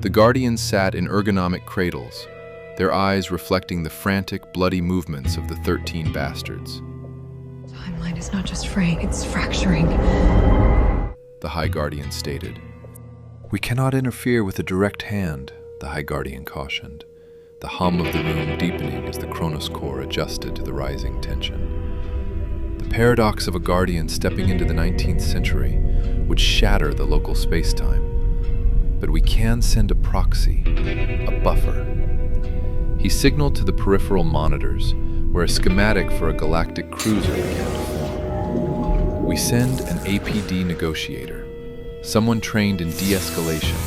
The Guardians sat in ergonomic cradles, their eyes reflecting the frantic, bloody movements of the 13 bastards. Timeline is not just fraying, it's fracturing. The High Guardian stated. We cannot interfere with a direct hand, the High Guardian cautioned, the hum of the room deepening as the Kronos Core adjusted to the rising tension. The paradox of a Guardian stepping into the 19th century would shatter the local space-time. But we can send a proxy, a buffer. He signaled to the peripheral monitors, where a schematic for a galactic cruiser began to form. We send an APD negotiator, someone trained in de-escalation,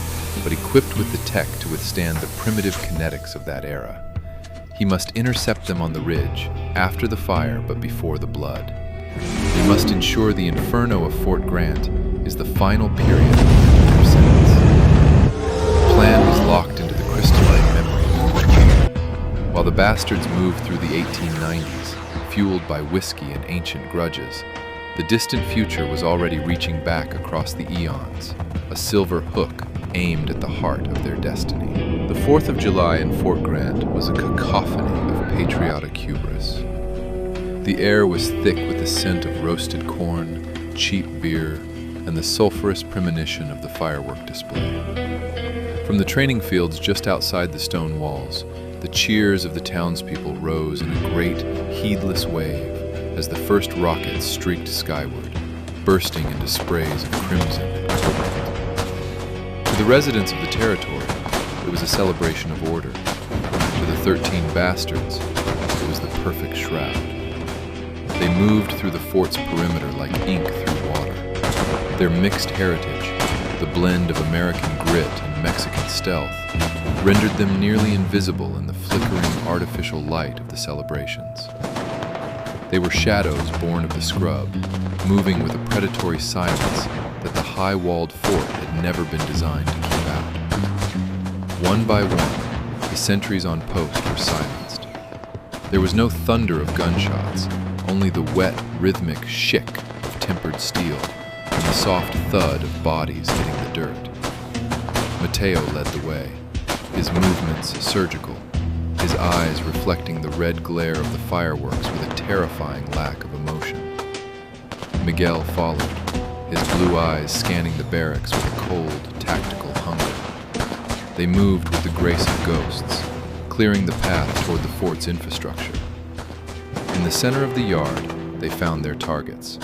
but equipped with the tech to withstand the primitive kinetics of that era. He must intercept them on the ridge, after the fire but before the blood. We must ensure the inferno of Fort Grant is the final period of their sentence. The plan was locked into the crystalline memory of the crew. While the bastards moved through the 1890s, fueled by whiskey and ancient grudges, the distant future was already reaching back across the eons, a silver hook aimed at the heart of their destiny. The 4th of July in Fort Grant was a cacophony of patriotic hubris. The air was thick with the scent of roasted corn, cheap beer, and the sulphurous premonition of the firework display. From the training fields just outside the stone walls, the cheers of the townspeople rose in a great, heedless wave as the first rockets streaked skyward, bursting into sprays of crimson and gold. To the residents of the territory, it was a celebration of order. To the 13 bastards, it was the perfect shroud. They moved through the fort's perimeter like ink through water. Their mixed heritage, the blend of American grit and Mexican stealth, rendered them nearly invisible in the flickering artificial light of the celebrations. They were shadows born of the scrub, moving with a predatory silence that the high-walled fort had never been designed to keep out. One by one, the sentries on post were silenced. There was no thunder of gunshots, only the wet, rhythmic shick of tempered steel and the soft thud of bodies hitting the dirt. Matteo led the way, his movements surgical, his eyes reflecting the red glare of the fireworks with a terrifying lack of emotion. Miguel followed, his blue eyes scanning the barracks with a cold, tactical hunger. They moved with the grace of ghosts, clearing the path toward the fort's infrastructure. In the center of the yard, they found their targets: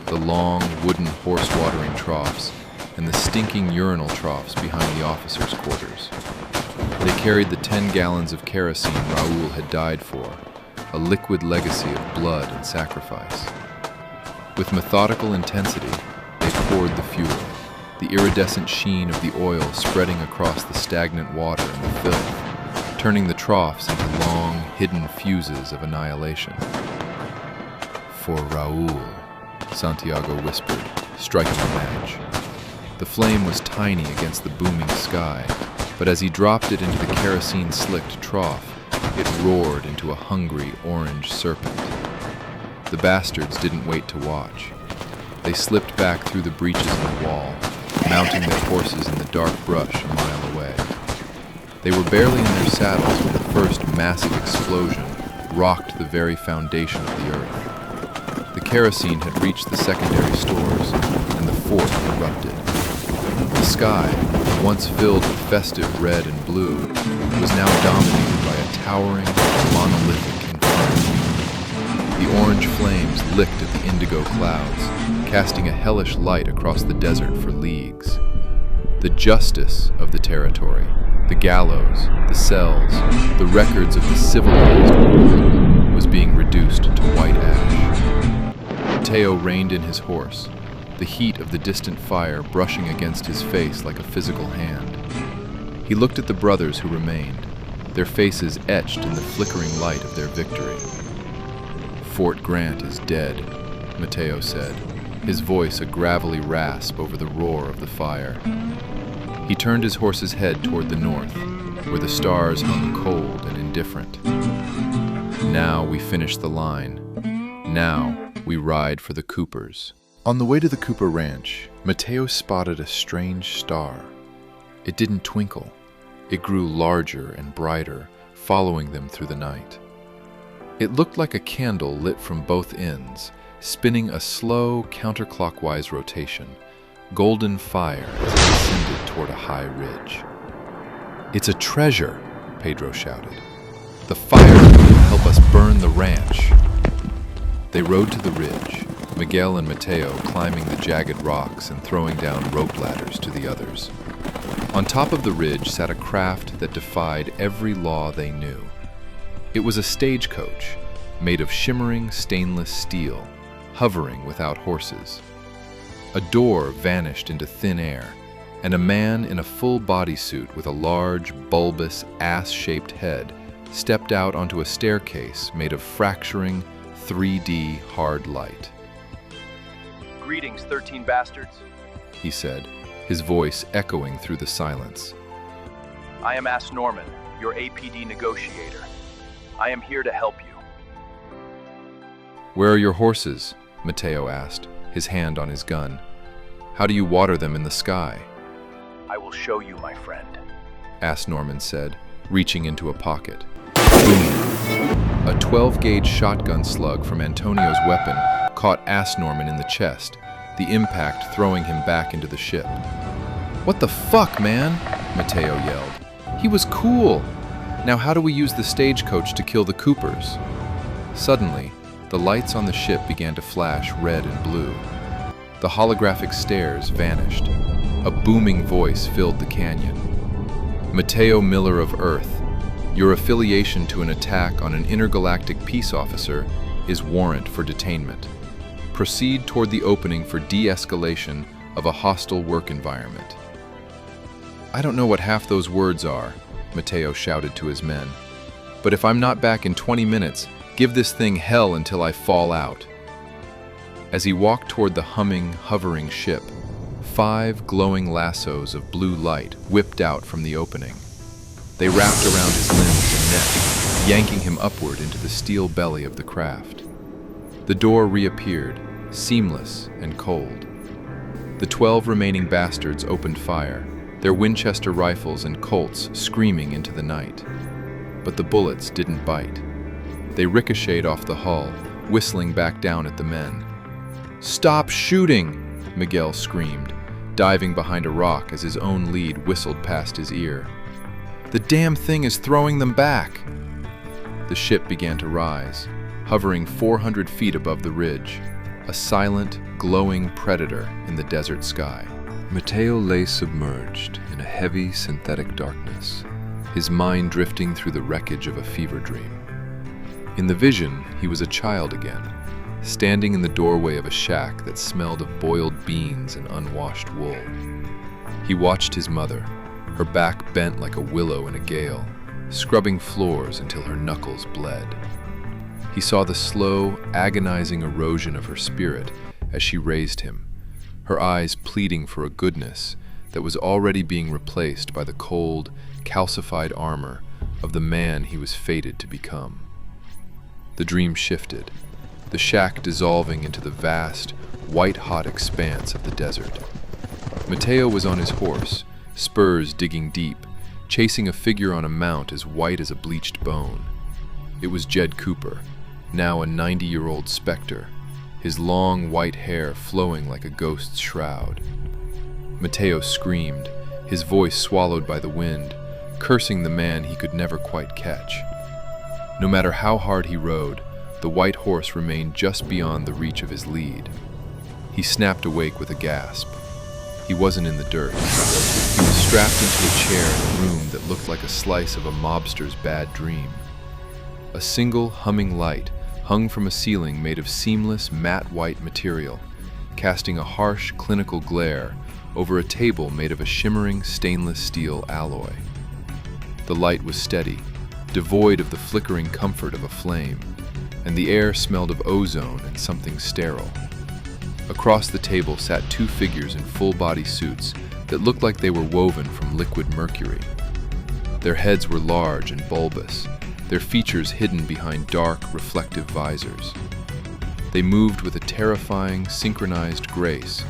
the long, wooden horse-watering troughs and the stinking urinal troughs behind the officers' quarters. They carried the 10 gallons of kerosene Raoul had died for, a liquid legacy of blood and sacrifice. With methodical intensity, they poured the fuel, the iridescent sheen of the oil spreading across the stagnant water and the filth, turning the troughs into long, hidden fuses of annihilation. For Raoul, Santiago whispered, striking a match. The flame was tiny against the booming sky, but as he dropped it into the kerosene-slicked trough, it roared into a hungry orange serpent. The bastards didn't wait to watch. They slipped back through the breaches in the wall, mounting their horses in the dark brush a mile away. They were barely in their saddles when the first massive explosion rocked the very foundation of the earth. The kerosene had reached the secondary stores, and the fort erupted. The sky, once filled with festive red and blue, was now dominated by a towering, monolithic inferno. The orange flames licked at the indigo clouds, casting a hellish light across the desert for leagues. The justice of the territory, the gallows, the cells, the records of the civilized world, was being reduced to white ash. Matteo reined in his horse, the heat of the distant fire brushing against his face like a physical hand. He looked at the brothers who remained, their faces etched in the flickering light of their victory. Fort Grant is dead, Matteo said, his voice a gravelly rasp over the roar of the fire. He turned his horse's head toward the north, where the stars hung cold and indifferent. Now we finish the line. Now we ride for the Coopers. On the way to the Cooper Ranch, Matteo spotted a strange star. It didn't twinkle. It grew larger and brighter, following them through the night. It looked like a candle lit from both ends, spinning a slow, counterclockwise rotation, golden fire as it ascended toward a high ridge. "It's a treasure," Pedro shouted. "The fire will help us burn the ranch." They rode to the ridge, Miguel and Matteo climbing the jagged rocks and throwing down rope ladders to the others. On top of the ridge sat a craft that defied every law they knew. It was a stagecoach, made of shimmering stainless steel, hovering without horses. A door vanished into thin air, and a man in a full bodysuit with a large, bulbous, ass-shaped head stepped out onto a staircase made of fracturing, 3D hard light. "Greetings, 13 bastards," he said, his voice echoing through the silence. "I am Ass Norman, your APD negotiator. I am here to help you." "Where are your horses?" Matteo asked, his hand on his gun. "How do you water them in the sky?" "I will show you, my friend," Ass Norman said, reaching into a pocket. Boom! A 12-gauge shotgun slug from Antonio's weapon caught Ass Norman in the chest, the impact throwing him back into the ship. "What the fuck, man?" Matteo yelled. "He was cool! Now how do we use the stagecoach to kill the Coopers?" Suddenly, the lights on the ship began to flash red and blue. The holographic stairs vanished. A booming voice filled the canyon. "Matteo Miller of Earth, your affiliation to an attack on an intergalactic peace officer is warrant for detainment. Proceed toward the opening for de-escalation of a hostile work environment." "I don't know what half those words are," Matteo shouted to his men. "But if I'm not back in 20 minutes, give this thing hell until I fall out." As he walked toward the humming, hovering ship, 5 glowing lassos of blue light whipped out from the opening. They wrapped around his limbs and neck, yanking him upward into the steel belly of the craft. The door reappeared, seamless and cold. The 12 remaining bastards opened fire, their Winchester rifles and Colts screaming into the night. But the bullets didn't bite. They ricocheted off the hull, whistling back down at the men. "Stop shooting!" Miguel screamed, diving behind a rock as his own lead whistled past his ear. "The damn thing is throwing them back!" The ship began to rise, hovering 400 feet above the ridge, a silent, glowing predator in the desert sky. Matteo lay submerged in a heavy synthetic darkness, his mind drifting through the wreckage of a fever dream. In the vision, he was a child again, standing in the doorway of a shack that smelled of boiled beans and unwashed wool. He watched his mother, her back bent like a willow in a gale, scrubbing floors until her knuckles bled. He saw the slow, agonizing erosion of her spirit as she raised him, her eyes pleading for a goodness that was already being replaced by the cold, calcified armor of the man he was fated to become. The dream shifted, the shack dissolving into the vast, white-hot expanse of the desert. Matteo was on his horse, spurs digging deep, chasing a figure on a mount as white as a bleached bone. It was Jed Cooper, now a 90-year-old specter, his long white hair flowing like a ghost's shroud. Matteo screamed, his voice swallowed by the wind, cursing the man he could never quite catch. No matter how hard he rode, the white horse remained just beyond the reach of his lead. He snapped awake with a gasp. He wasn't in the dirt. He was strapped into a chair in a room that looked like a slice of a mobster's bad dream. A single humming light hung from a ceiling made of seamless, matte white material, casting a harsh, clinical glare over a table made of a shimmering stainless steel alloy. The light was steady, devoid of the flickering comfort of a flame, and the air smelled of ozone and something sterile. Across the table sat 2 figures in full-body suits that looked like they were woven from liquid mercury. Their heads were large and bulbous, their features hidden behind dark, reflective visors. They moved with a terrifying, synchronized grace,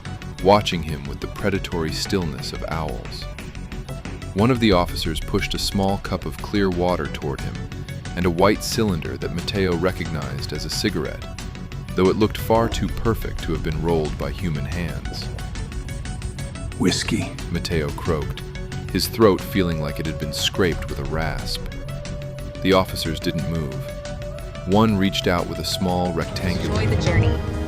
watching him with the predatory stillness of owls. One of the officers pushed a small cup of clear water toward him, and a white cylinder that Matteo recognized as a cigarette, though it looked far too perfect to have been rolled by human hands. Whiskey, Matteo croaked, his throat feeling like it had been scraped with a rasp. The officers didn't move. One reached out with a small rectangular... Enjoy the journey.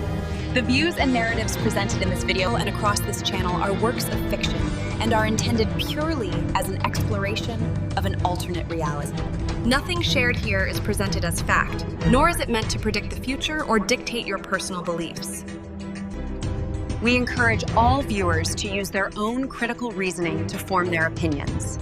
The views and narratives presented in this video and across this channel are works of fiction and are intended purely as an exploration of an alternate reality. Nothing shared here is presented as fact, nor is it meant to predict the future or dictate your personal beliefs. We encourage all viewers to use their own critical reasoning to form their opinions.